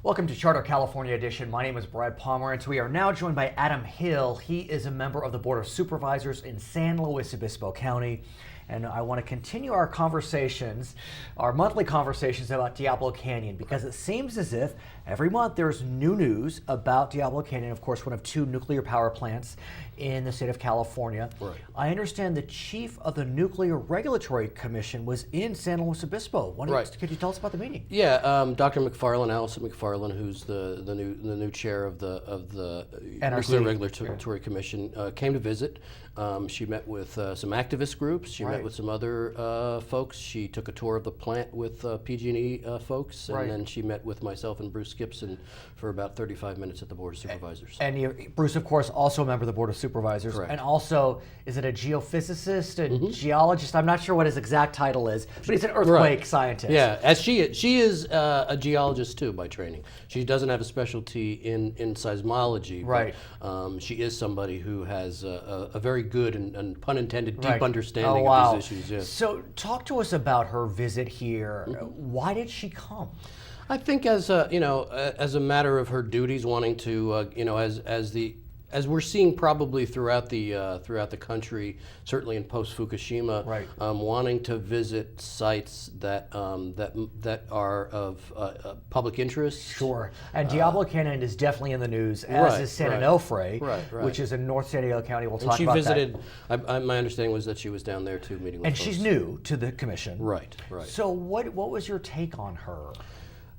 Welcome to Charter California Edition. My name is Brad Pomerance. We are now joined by Adam Hill. He is a member of the Board of Supervisors in San Luis Obispo County. And I want to continue our conversations, our monthly conversations about Diablo Canyon, because it seems as if every month there's new news about Diablo Canyon, of course, one of two nuclear power plants in the state of California. Right. I understand the chief of the Nuclear Regulatory Commission was in San Luis Obispo. Could you tell us about the meeting? Yeah, Dr. McFarland, Allison McFarland, who's the new chair of the NRC. Nuclear Regulatory Commission, came to visit. She met with some activist groups. She met with some other folks. She took a tour of the plant with PG&E folks, and then she met with myself and Bruce Gibson for about 35 minutes at the Board of Supervisors. And Bruce, of course, also a member of the Board of Supervisors. Correct. And also, is it a geophysicist, a geologist? I'm not sure what his exact title is, but he's an earthquake scientist. Yeah, as she is a geologist too by training. She doesn't have a specialty in seismology, but she is somebody who has a very good and pun intended deep understanding of these issues. Yeah. So talk to us about her visit here. Why did she come? I think as a matter of her duties, wanting to as we're seeing probably throughout the country, certainly in post Fukushima, wanting to visit sites that are of public interest. Sure, and Diablo Canyon is definitely in the news, as is San Onofre, which is in North San Diego County. We'll talk about that. And she visited. My understanding was that she was down there too, meeting with and folks. She's new to the commission. Right. So what was your take on her?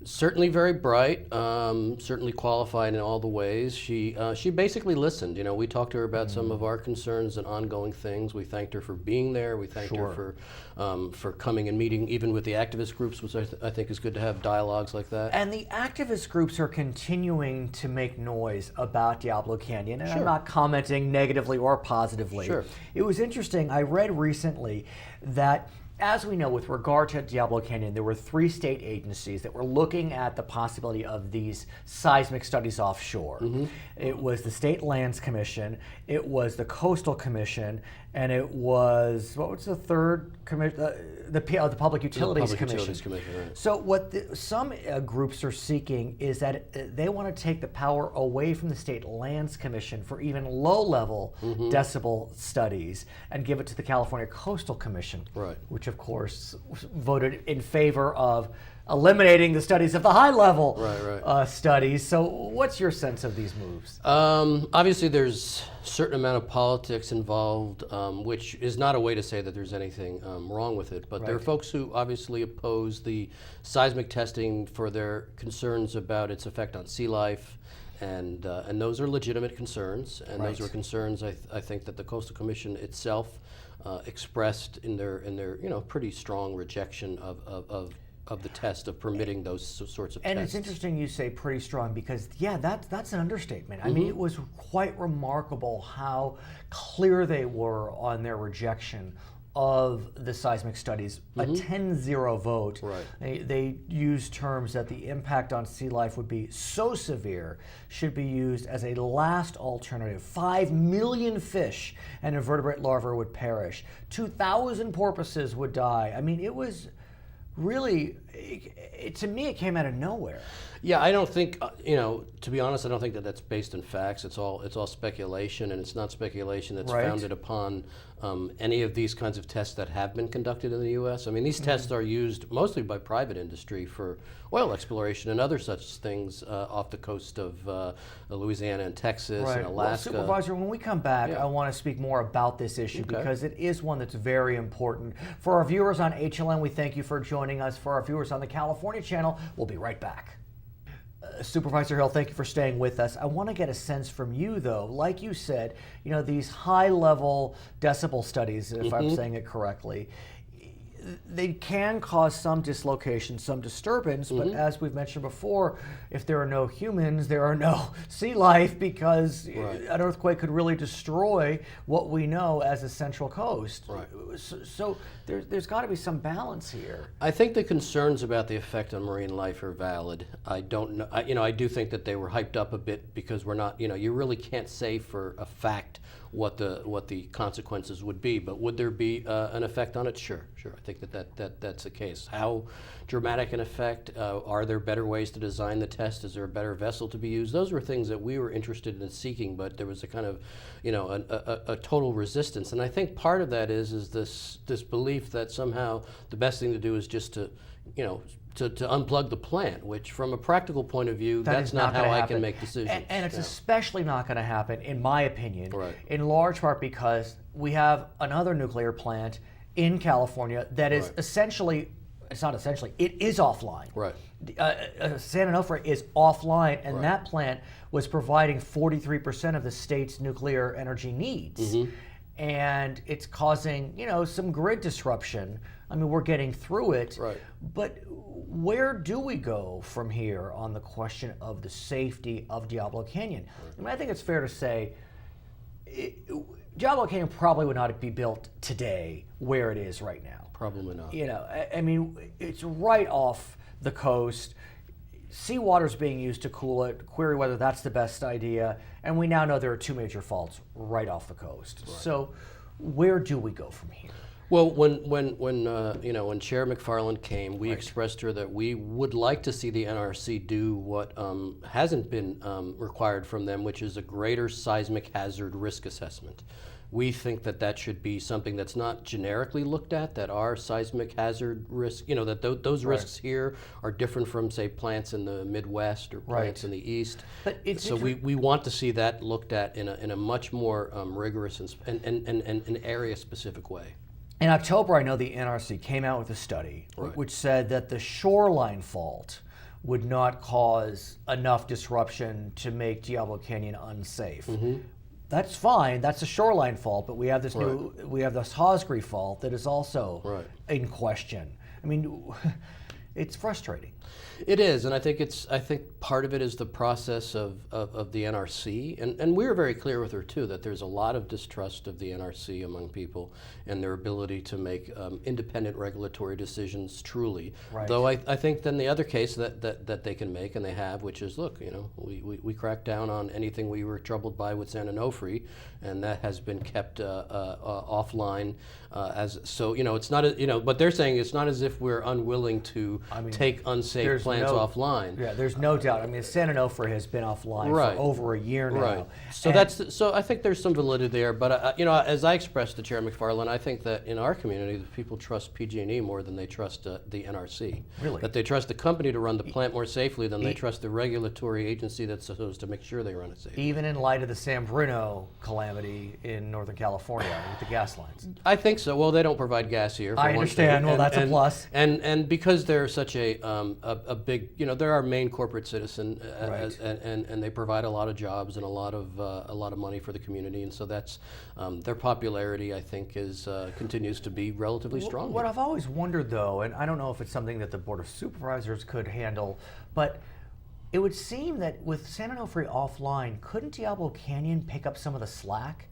Certainly very bright, certainly qualified in all the ways. She basically listened. You know, we talked to her about some of our concerns and ongoing things. We thanked her for being there. We thanked her for coming and meeting even with the activist groups, which I think is good to have dialogues like that. And the activist groups are continuing to make noise about Diablo Canyon, and I'm not commenting negatively or positively. Sure. It was interesting. I read recently that, as we know, with regard to Diablo Canyon, there were 3 state agencies that were looking at the possibility of these seismic studies offshore. It was the State Lands Commission, it was the Coastal Commission, and it was, what was the third commission? The Public Utilities Commission. So what some groups are seeking is that they want to take the power away from the State Lands Commission for even low-level decibel studies and give it to the California Coastal Commission, which of course voted in favor of eliminating the studies of the high-level studies. So what's your sense of these moves? Obviously there's a certain amount of politics involved, which is not a way to say that there's anything wrong with it, but there are folks who obviously oppose the seismic testing for their concerns about its effect on sea life, and those are legitimate concerns, and those are concerns I think that the Coastal Commission itself expressed in their pretty strong rejection of the test, of permitting those sorts of tests. And it's interesting you say pretty strong, because that's an understatement. I mean, it was quite remarkable how clear they were on their rejection of the seismic studies. A 10-0 vote. They used terms that the impact on sea life would be so severe, should be used as a last alternative. 5 million fish and invertebrate larvae would perish. 2,000 porpoises would die. I mean, it was really, to me, it came out of nowhere. Yeah, I don't think, to be honest, I don't think that that's based in facts. It's all speculation, and it's not speculation that's founded upon any of these kinds of tests that have been conducted in the U.S. I mean, these tests are used mostly by private industry for oil exploration and other such things off the coast of Louisiana and Texas and Alaska. Well, Supervisor, when we come back, I want to speak more about this issue because it is one that's very important. For our viewers on HLN, we thank you for joining us. For our viewers on the California channel, we'll be right back. Supervisor Hill, thank you for staying with us. I want to get a sense from you, though. Like you said, these high-level decibel studies, if I'm saying it correctly, they can cause some dislocation, some disturbance, but as we've mentioned before, if there are no humans, there are no sea life, because an earthquake could really destroy what we know as a Central Coast. So there's got to be some balance here. I think the concerns about the effect on marine life are valid. I don't know, I do think that they were hyped up a bit, because we're not, you really can't say for a fact what the consequences would be. But would there be an effect on it? Sure. I think that's the case. How dramatic an effect? Are there better ways to design the test? Is there a better vessel to be used? Those were things that we were interested in seeking, but there was a kind of, a total resistance. And I think part of that is this belief that somehow the best thing to do is just to unplug the plant, which from a practical point of view, that's not how I can make decisions. And it's especially not going to happen, in my opinion, Right. in large part because we have another nuclear plant in California that is essentially, it's not essentially, it is offline. Right. San Onofre is offline, and that plant was providing 43% of the state's nuclear energy needs. And it's causing, some grid disruption. I mean, we're getting through it. Right. But where do we go from here on the question of the safety of Diablo Canyon? I mean, I think it's fair to say Diablo Canyon probably would not be built today where it is right now. Probably not. I mean, it's right off the coast. Seawater's being used to cool it. Query whether that's the best idea. And we now know there are two major faults right off the coast. Right. So, where do we go from here? Well, when Chair McFarland came, we expressed to her that we would like to see the NRC do what hasn't been required from them, which is a greater seismic hazard risk assessment. We think that should be something that's not generically looked at, that our seismic hazard risk, that those risks here are different from, say, plants in the Midwest or plants in the East. But so we want to see that looked at in a much more rigorous and area-specific way. In October, I know the NRC came out with a study which said that the shoreline fault would not cause enough disruption to make Diablo Canyon unsafe. That's fine. That's a shoreline fault, but we have this we have this Hosgri fault that is also in question. I mean, it's frustrating. It is, and I think part of it is the process of the NRC, and we were very clear with her too that there's a lot of distrust of the NRC among people and their ability to make independent regulatory decisions truly. Right. Though I think then the other case that they can make, and they have, which is, look, we cracked down on anything we were troubled by with San Onofre, and that has been kept offline. It's not but they're saying it's not as if we're unwilling to take unsafe plants offline. Yeah, there's no doubt. I mean, San Onofre has been offline for over a year now. Right. So I think there's some validity there. But as I expressed to Chair McFarland, I think that in our community, people trust PG&E more than they trust the NRC. Really? That they trust the company to run the plant more safely than they trust the regulatory agency that's supposed to make sure they run it safely. Even in light of the San Bruno calamity in Northern California with the gas lines. I think so. Well, they don't provide gas here. I understand. Well, that's a plus. And because they're such a big, they're our main corporate citizen, and they provide a lot of jobs and a lot of money for the community, and so that's their popularity, I think, continues to be relatively strong. What I've always wondered, though, and I don't know if it's something that the Board of Supervisors could handle, but it would seem that with San Onofre offline, couldn't Diablo Canyon pick up some of the slack?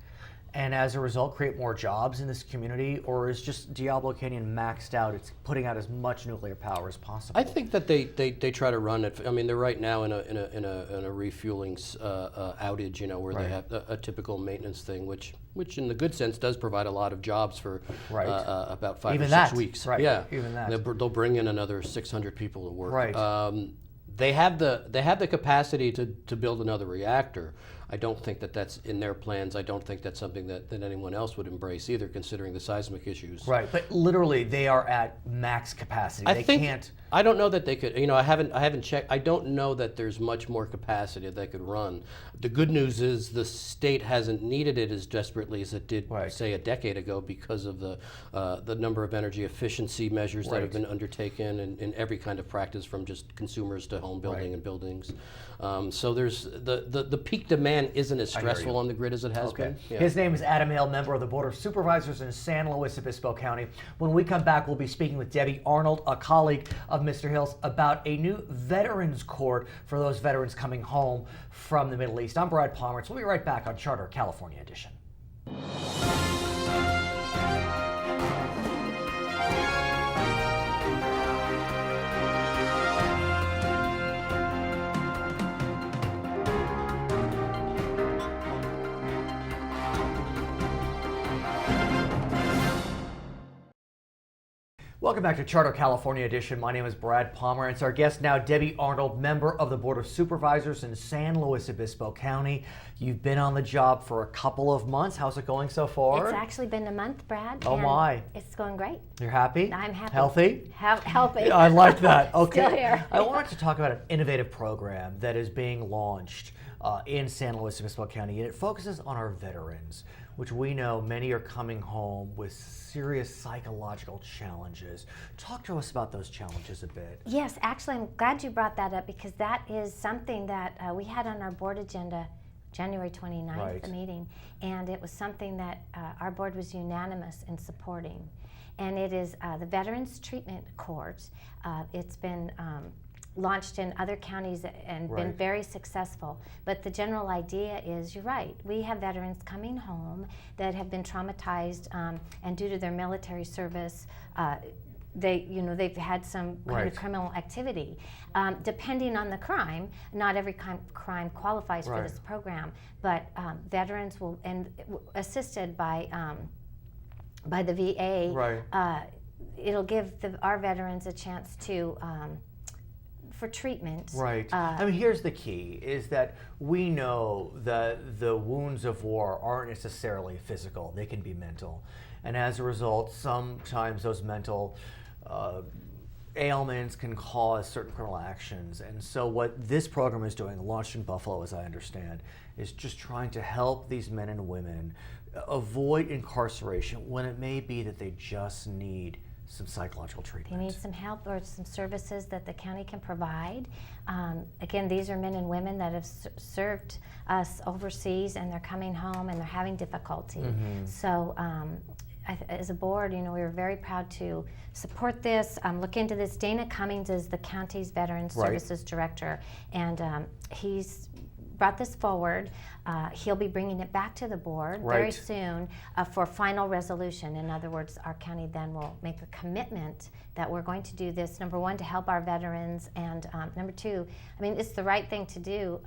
And as a result, create more jobs in this community, or is just Diablo Canyon maxed out? It's putting out as much nuclear power as possible. I think that they try to run it. I mean, they're right now in a refueling outage, where they have a typical maintenance thing, which in the good sense does provide a lot of jobs for about 5 or 6 weeks. Right. Yeah, even that. They'll bring in another 600 people to work. Right. They have the capacity to build another reactor. I don't think that's in their plans. I don't think that's something that anyone else would embrace either, considering the seismic issues. Right, but literally they are at max capacity. I don't know that they could. I haven't checked. I don't know that there's much more capacity that they could run. The good news is the state hasn't needed it as desperately as it did, say, a decade ago, because of the number of energy efficiency measures that have been undertaken in every kind of practice, from just consumers to home building and buildings. So there's the peak demand isn't as stressful on the grid as it has been. Yeah. His name is Adam Hale, member of the Board of Supervisors in San Luis Obispo County. When we come back, we'll be speaking with Debbie Arnold, a colleague of Mr. Hill's, about a new Veterans Court for those veterans coming home from the Middle East. I'm Brad Pomerance. We'll be right back on Charter California Edition. Welcome back to Charter California Edition. My name is Brad Pomerance. Our guest now, Debbie Arnold, member of the Board of Supervisors in San Luis Obispo County. You've been on the job for a couple of months. How's it going so far? It's actually been a month, Brad. Oh my. It's going great. You're happy? I'm happy. Healthy? Healthy. I like that. Okay. Still here. I wanted to talk about an innovative program that is being launched in San Luis Obispo County, and it focuses on our veterans, which we know many are coming home with serious psychological challenges. Talk to us about those challenges a bit. Yes, actually, I'm glad you brought that up because that is something that we had on our board agenda January 29th, Right. the meeting, and it was something that our board was unanimous in supporting. And it is the Veterans Treatment Court. It's been launched in other counties and been Right. very successful. But the general idea is, you're right, we have veterans coming home that have been traumatized and due to their military service, they've had some kind Right. of criminal activity. Depending on the crime, not every crime qualifies Right. for this program, but veterans will, and assisted by the VA, Right. it'll give our veterans a chance to for treatment. Right. I mean, here's the key, is that we know that the wounds of war aren't necessarily physical. They can be mental. And as a result, sometimes those mental ailments can cause certain criminal actions. And so what this program is doing, launched in Buffalo, as I understand, is just trying to help these men and women avoid incarceration when it may be that they just need some psychological treatment. They need some help or some services that the county can provide. Again, these are men and women that have served us overseas, and they're coming home and they're having difficulty. Mm-hmm. So as a board, we were very proud to support this, look into this. Dana Cummings is the county's Veterans Right. Services Director, and he's brought this forward. He'll be bringing it back to the board very Right. soon for final resolution. In other words, our county then will make a commitment that we're going to do this, number one, to help our veterans, and number two, I mean, it's the right thing to do.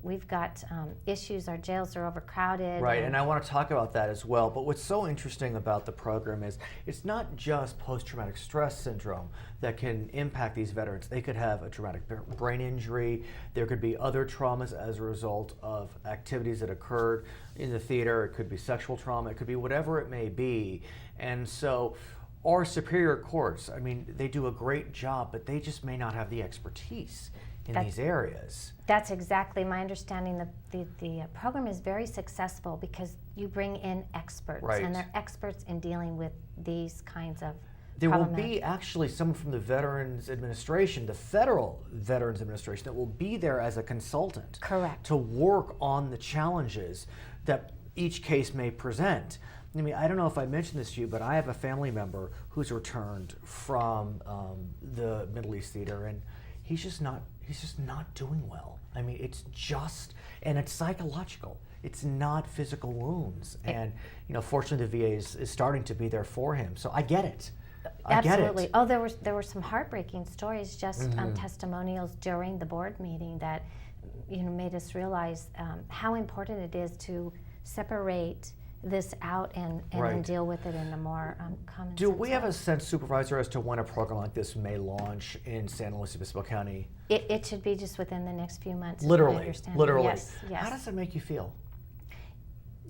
We've got issues, our jails are overcrowded. Right, and I want to talk about that as well. But what's so interesting about the program is it's not just post-traumatic stress syndrome that can impact these veterans. They could have a traumatic brain injury. There could be other traumas as a result of activities that occurred in the theater. It could be sexual trauma. It could be whatever it may be. And so our superior courts, I mean, they do a great job, but they just may not have the expertise in these areas. That's exactly my understanding. The program is very successful because you bring in experts, Right. and they're experts in dealing with these kinds of There will problematic. be actually someone from the Veterans Administration, the Federal Veterans Administration, that will be there as a consultant. Correct. To work on the challenges that each case may present. I mean, I don't know if I mentioned this to you, but I have a family member who's returned from the Middle East theater, and he's just not doing well. I mean, it's psychological. It's not physical wounds. And, fortunately the VA is starting to be there for him. So I get it. I get Absolutely. it. Oh, there were some heartbreaking stories, just testimonials during the board meeting that made us realize how important it is to separate this out and Right. then deal with it in a more common Do sense we have way. a sense, Supervisor, as to when a program like this may launch in San Luis Obispo County? It should be just within the next few months. is my Literally. understanding. Yes. How does it make you feel?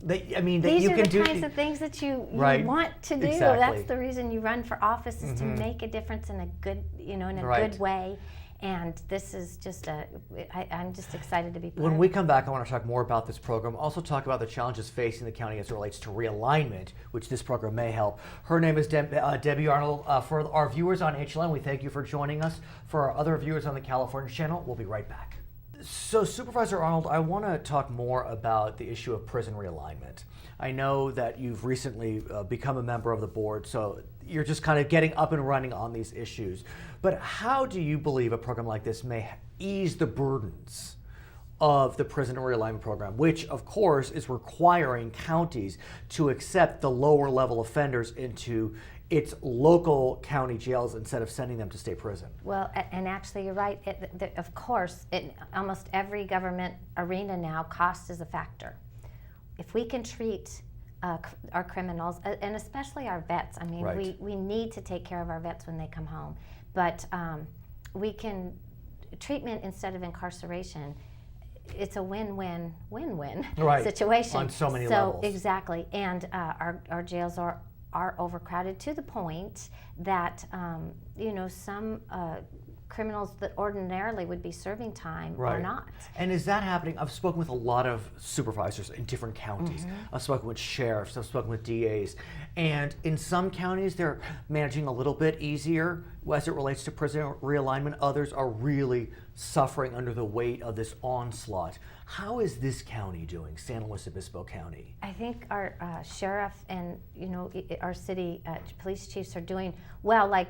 That These you are can the do kinds of things that you Right. want to do. Exactly. That's the reason you run for office, is to make a difference in a good, Right. good way. And this is just I'm just excited to be part When of we it. come back, I want to talk more about this program. Also talk about the challenges facing the county as it relates to realignment, which this program may help. Her name is Debbie Arnold. For our viewers on HLN, we thank you for joining us. For our other viewers on the California channel, we'll be right back. So, Supervisor Arnold, I want to talk more about the issue of prison realignment. I know that you've recently become a member of the board, so you're just kind of getting up and running on these issues. But how do you believe a program like this may ease the burdens of the prison realignment program, which of course is requiring counties to accept the lower level offenders into its local county jails instead of sending them to state prison? Well, and actually, you're right. Of course, in almost every government arena now, cost is a factor. If we can treat our criminals, and especially our vets. I mean, Right. we need to take care of our vets when they come home, but we can treatment instead of incarceration. It's a win-win-win-win Right. situation. On so many levels. Exactly, and our jails are overcrowded to the point that some criminals that ordinarily would be serving time are Right. not. And is that happening? I've spoken with a lot of supervisors in different counties. I've spoken with sheriffs, I've spoken with DAs. And in some counties, they're managing a little bit easier as it relates to prison realignment. Others are really suffering under the weight of this onslaught. How is this county doing, San Luis Obispo County? I think our sheriff and our city police chiefs are doing well. Like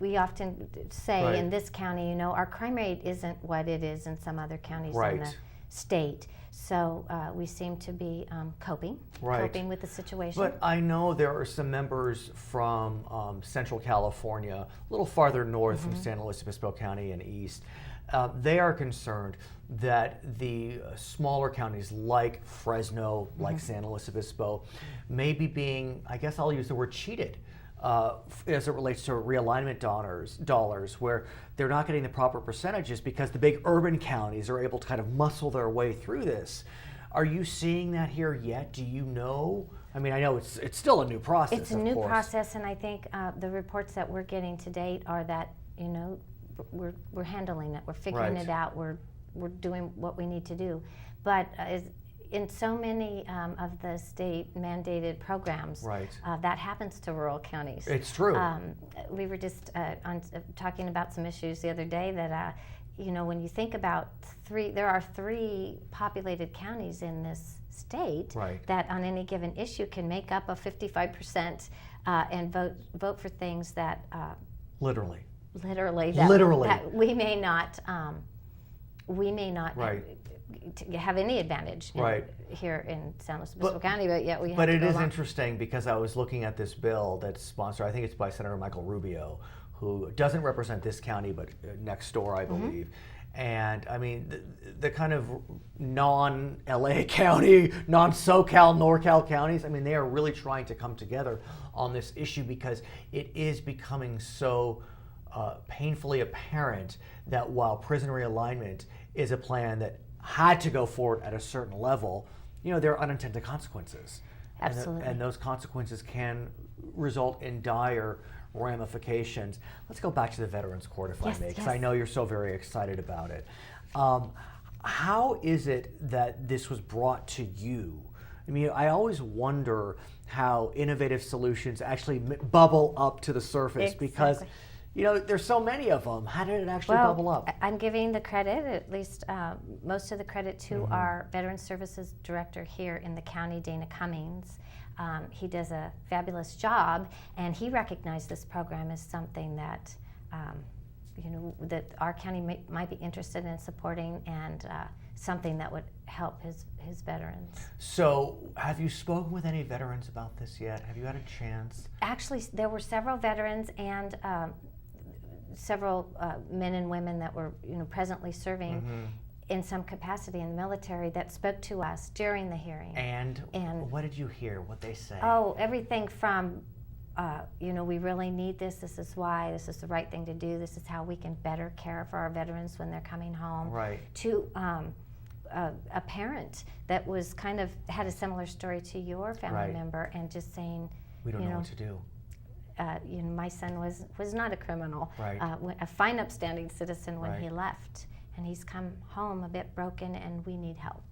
we often say Right. in this county, our crime rate isn't what it is in some other counties Right. in the state. So we seem to be coping with the situation. But I know there are some members from Central California, a little farther north from San Luis Obispo County and east. They are concerned that the smaller counties like Fresno, like San Luis Obispo, may be being, I guess I'll use the word cheated, as it relates to realignment dollars, where they're not getting the proper percentages because the big urban counties are able to kind of muscle their way through this. Are you seeing that here yet? Do you know? I mean, I know it's still a new process. It's a new process, and I think the reports that we're getting to date are that we're handling it, we're figuring Right. it out, we're doing what we need to do, but in so many of the state mandated programs, Right. That happens to rural counties. It's true. We were just talking about some issues the other day that, when you think about there are 3 populated counties in this state Right. that on any given issue can make up a 55% and vote for things that Literally. that we may not Right. have any advantage Right. here in San Luis Obispo County, but yet we have But to it go is along. interesting because I was looking at this bill that's sponsored, I think it's by Senator Michael Rubio, who doesn't represent this county, but next door, I believe. And I mean, the kind of non-LA county, non-SoCal, NorCal counties, I mean, they are really trying to come together on this issue because it is becoming so painfully apparent that while prison realignment is a plan that had to go forward at a certain level, there are unintended consequences. Absolutely. And those consequences can result in dire ramifications. Let's go back to the Veterans Court, if Yes, I may, because yes. I know you're so very excited about it. How is it that this was brought to you? I mean, I always wonder how innovative solutions actually bubble up to the surface because, there's so many of them. How did it actually bubble up? I'm giving the credit, at least most of the credit, to our Veteran Services Director here in the county, Dana Cummings. He does a fabulous job, and he recognized this program as something that, that our county might be interested in supporting, and something that would help his veterans. So, have you spoken with any veterans about this yet? Have you had a chance? Actually, there were several veterans and several men and women that were, presently serving in some capacity in the military that spoke to us during the hearing. And what did you hear? What they say? Oh, everything from, we really need this. This is why. This is the right thing to do. This is how we can better care for our veterans when they're coming home. Right. To a parent that was had a similar story to your family Right. member, and just saying, We don't know what to do. my son was not a criminal, Right. A fine, upstanding citizen when he Right. left, and he's come home a bit broken, and we need help.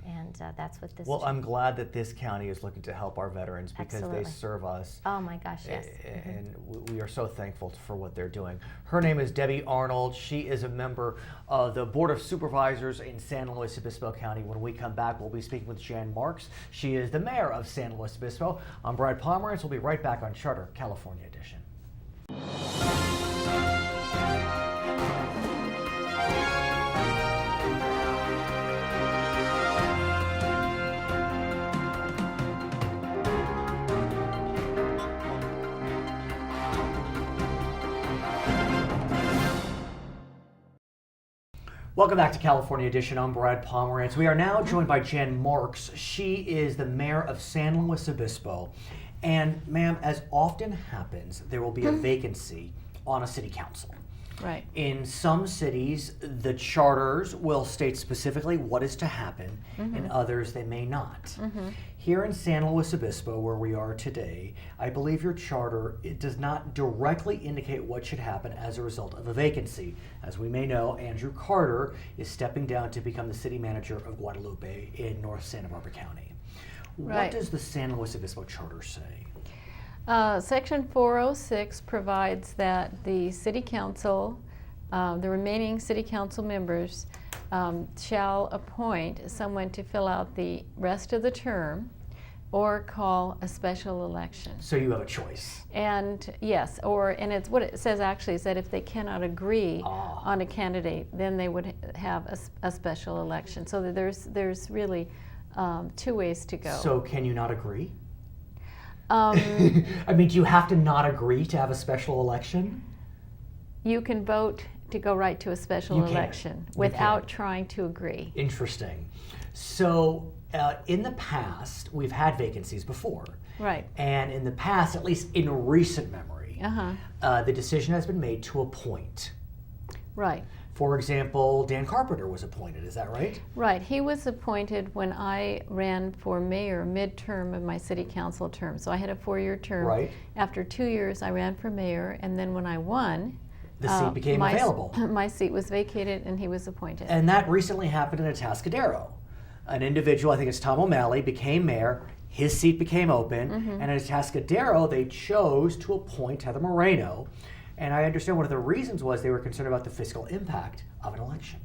And that's what this. Well, I'm glad that this county is looking to help our veterans because Absolutely. they serve us. Oh my gosh, yes. And we are so thankful for what they're doing. Her name is Debbie Arnold. She is a member of the Board of Supervisors in San Luis Obispo County. When we come back, we'll be speaking with Jan Marx. She is the mayor of San Luis Obispo. I'm Brad Pomerance. We'll be right back on Charter California Edition. Welcome back to California Edition. I'm Brad Pomerance. We are now joined by Jan Marx. She is the mayor of San Luis Obispo. And ma'am, as often happens, there will be a vacancy on a city council. Right. In some cities, the charters will state specifically what is to happen. In others, they may not. Here in San Luis Obispo, where we are today, I believe your charter, it does not directly indicate what should happen as a result of a vacancy. As we may know, Andrew Carter is stepping down to become the city manager of Guadalupe in North Santa Barbara County. What Right. does the San Luis Obispo charter say? Section 406 provides that the city council, the remaining city council members, shall appoint someone to fill out the rest of the term or call a special election. So you have a choice. And yes, and it's what it says actually is that if they cannot agree Ah. on a candidate, then they would have a special election. So that there's really two ways to go. So can you not agree? Um, I mean, do you have to not agree to have a special election? You can vote to go right to a special You can. election You without can. trying to agree. Interesting. So in the past, we've had vacancies before. Right. And in the past, at least in recent memory, the decision has been made to appoint. Right. For example, Dan Carpenter was appointed, is that right? Right. He was appointed when I ran for mayor midterm of my city council term. So I had a 4-year term. Right. After 2 years, I ran for mayor, and then when I won, The seat became available. My seat was vacated, and he was appointed. And that recently happened in Atascadero. An individual, I think it's Tom O'Malley, became mayor. His seat became open. And in Atascadero, they chose to appoint Heather Moreno. And I understand one of the reasons was they were concerned about the fiscal impact of an election.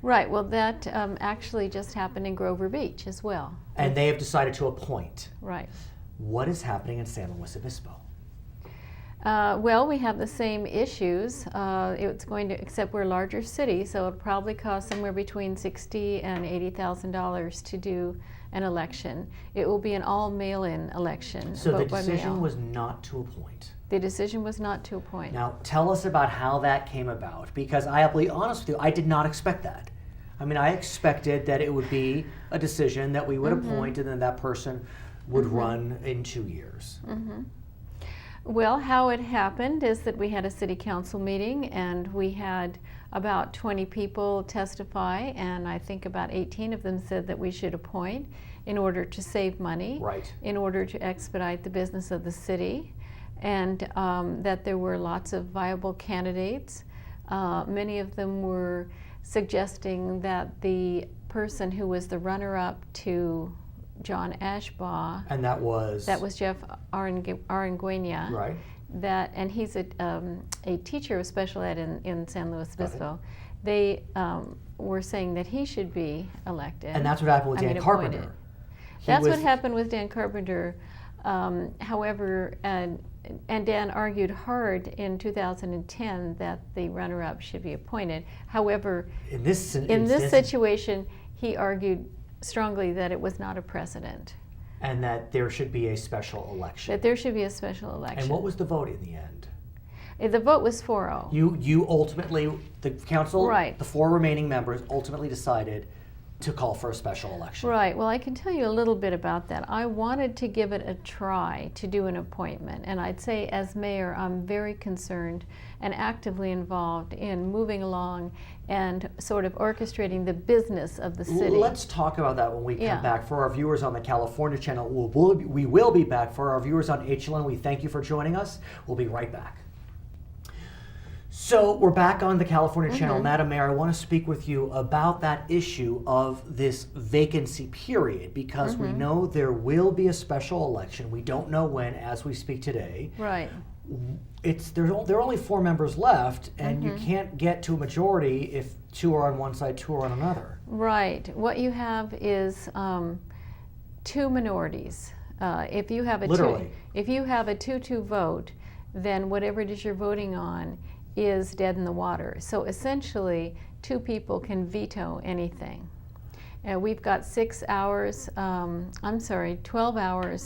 Right. Well, that actually just happened in Grover Beach as well. And they have decided to appoint. Right. What is happening in San Luis Obispo? Well, we have the same issues. It's going to, except we're a larger city, so it'll probably cost somewhere between $60,000 and $80,000 to do an election. It will be an all mail-in election. So the vote by decision mail. was not to appoint. The decision was not to appoint. Now, tell us about how that came about, because I'll be honest with you, I did not expect that. I mean, I expected that it would be a decision that we would appoint and then that person would run in 2 years. Well, how it happened is that we had a city council meeting and we had about 20 people testify, and I think about 18 of them said that we should appoint in order to save money, Right. in order to expedite the business of the city, and that there were lots of viable candidates. Many of them were suggesting that the person who was the runner-up to John Ashbaugh, And that was? Jeff Aranguena. Right. And he's a teacher of special ed in San Luis Got it. Obispo. They were saying that he should be elected. And that's what happened with Dan appointed. Carpenter. He That's what was- happened with Dan Carpenter. However, and Dan argued hard in 2010 that the runner-up should be appointed. However, In this in this instance, situation, he argued strongly that it was not a precedent, and that there should be a special election. that there should be a special election. And what was the vote in the end? The vote was 4-0. You ultimately, the council, Right. the 4 remaining members ultimately decided to call for a special election. Right. Well, I can tell you a little bit about that. I wanted to give it a try to do an appointment, and I'd say as mayor, I'm very concerned and actively involved in moving along and sort of orchestrating the business of the city. Let's talk about that when we come Yeah. back. For our viewers on the California channel, we will be back. For our viewers on HLN, we thank you for joining us. We'll be right back. So we're back on the California channel. Madam Mayor, I want to speak with you about that issue of this vacancy period, because we know there will be a special election. We don't know when as we speak today. Right. There are only 4 members left, and you can't get to a majority if 2 are on one side, 2 are on another. Right. What you have is 2 minorities. If you have a Literally. if you have a 2-2 vote, then whatever it is you're voting on is dead in the water. So essentially, 2 people can veto anything. We've got 12 hours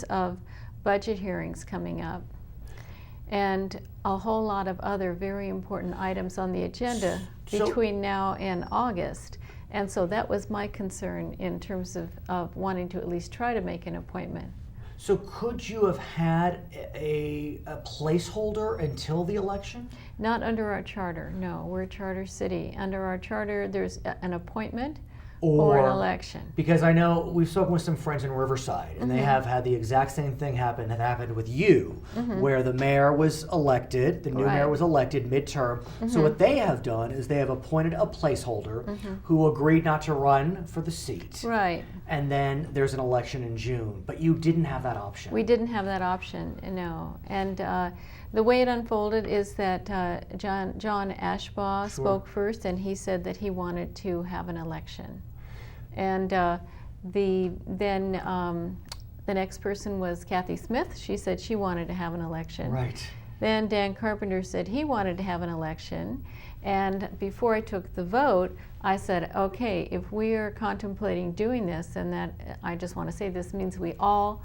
of budget hearings coming up. and a whole lot of other very important items on the agenda So- between now and August. And so that was my concern in terms of wanting to at least try to make an appointment. So could you have had a placeholder until the election? Not under our charter, no. We're a charter city. Under our charter, there's an appointment or an election. Because I know we've spoken with some friends in Riverside, and they have had the exact same thing happen that happened with you, where the mayor was elected, the new mayor Right. was elected midterm. So what they have done is they have appointed a placeholder who agreed not to run for the seat. Right. And then there's an election in June, but you didn't have that option. We didn't have that option, no. And the way it unfolded is that John Ashbaugh spoke first, and he said that he wanted to have an election. And the next person was Kathy Smith. She said she wanted to have an election. Right. Then Dan Carpenter said he wanted to have an election. And before I took the vote, I said, okay, if we are contemplating doing this, and that I just want to say this means we all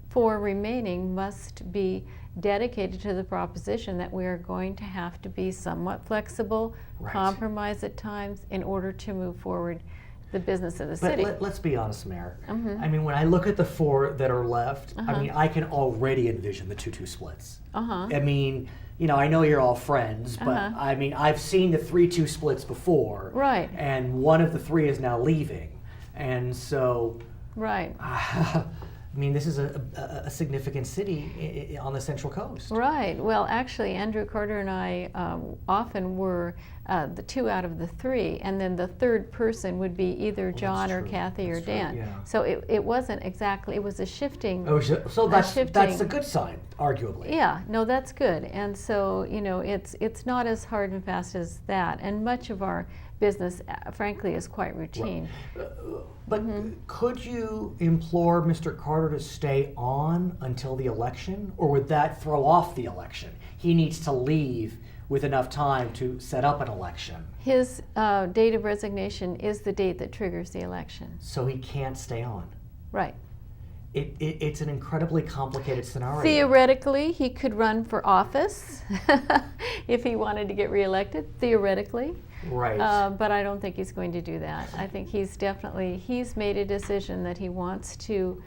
four remaining must be dedicated to the proposition that we are going to have to be somewhat flexible, Right. compromise at times in order to move forward the business of the But city. let's be honest, Mayor. I mean, when I look at the four that are left, I mean, I can already envision the 2-2 splits. I mean, you know, I know you're all friends, but I mean, I've seen the 3-2 splits before. Right. And one of the three is now leaving. And so, Right. I mean, this is a significant city on the Central Coast. Right. Well, actually, Andrew Carter and I often were the two out of the three, and then the third person would be either John or true. Kathy or That's true, Dan. yeah. So it wasn't exactly, it was a shifting. Oh, so that's shifting. a good sign, arguably. Yeah, no, that's good. And so, you know, it's not as hard and fast as that. And much of our business, frankly, is quite routine. But could you implore Mr. Carter to stay on until the election, or would that throw off the election? He needs to leave with enough time to set up an election. His date of resignation is the date that triggers the election. So he can't stay on. Right. It's an incredibly complicated scenario. Theoretically, he could run for office if he wanted to get reelected, theoretically. Right. But I don't think he's going to do that. I think he's made a decision that he wants to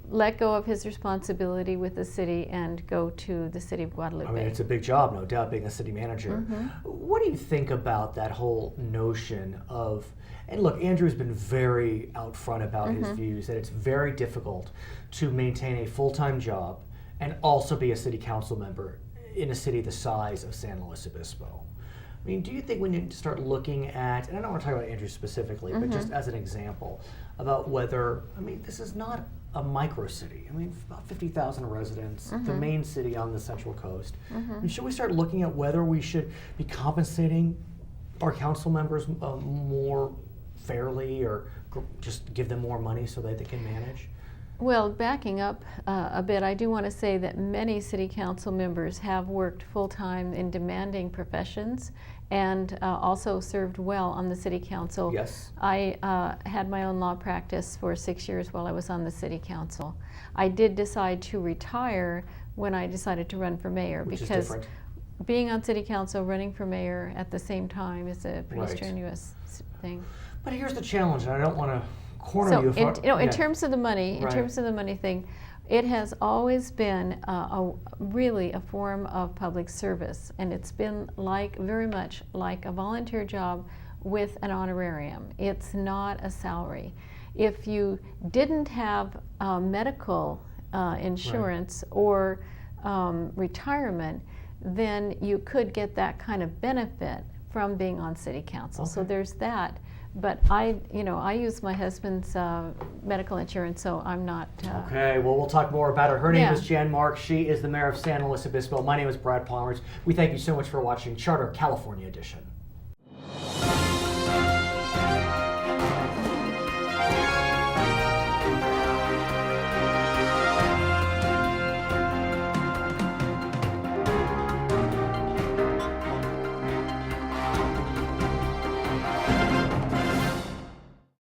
let go of his responsibility with the city and go to the city of Guadalupe. I mean, it's a big job, no doubt, being a city manager. What do you think about that whole notion of, and look, Andrew's been very out front about his views, that it's very difficult to maintain a full-time job and also be a city council member in a city the size of San Luis Obispo. I mean, do you think we need to start looking at, and I don't want to talk about Andrew specifically, but just as an example, about whether, I mean, this is not a micro city. I mean, about 50,000 residents, the main city on the Central Coast. I mean, should we start looking at whether we should be compensating our council members more fairly, or just give them more money so that they can manage? Well, backing up a bit, I do want to say that many city council members have worked full-time in demanding professions and also served well on the city council. Yes. I had my own law practice for 6 years while I was on the city council. I did decide to retire when I decided to run for mayor, Which is because different. being on city council, running for mayor at the same time is a pretty Right. strenuous thing. But here's the challenge, and I don't want to corner you. In terms of the money, in terms of the money thing, it has always been really a form of public service, and it's been very much like a volunteer job with an honorarium. It's not a salary. If you didn't have medical insurance or retirement, then you could get that kind of benefit from being on city council. So there's that. But I use my husband's medical insurance, so I'm not. Okay, well, we'll talk more about her. Her name Yeah. is Jan Marx. She is the mayor of San Luis Obispo. My name is Brad Pomerance. We thank you so much for watching Charter California Edition.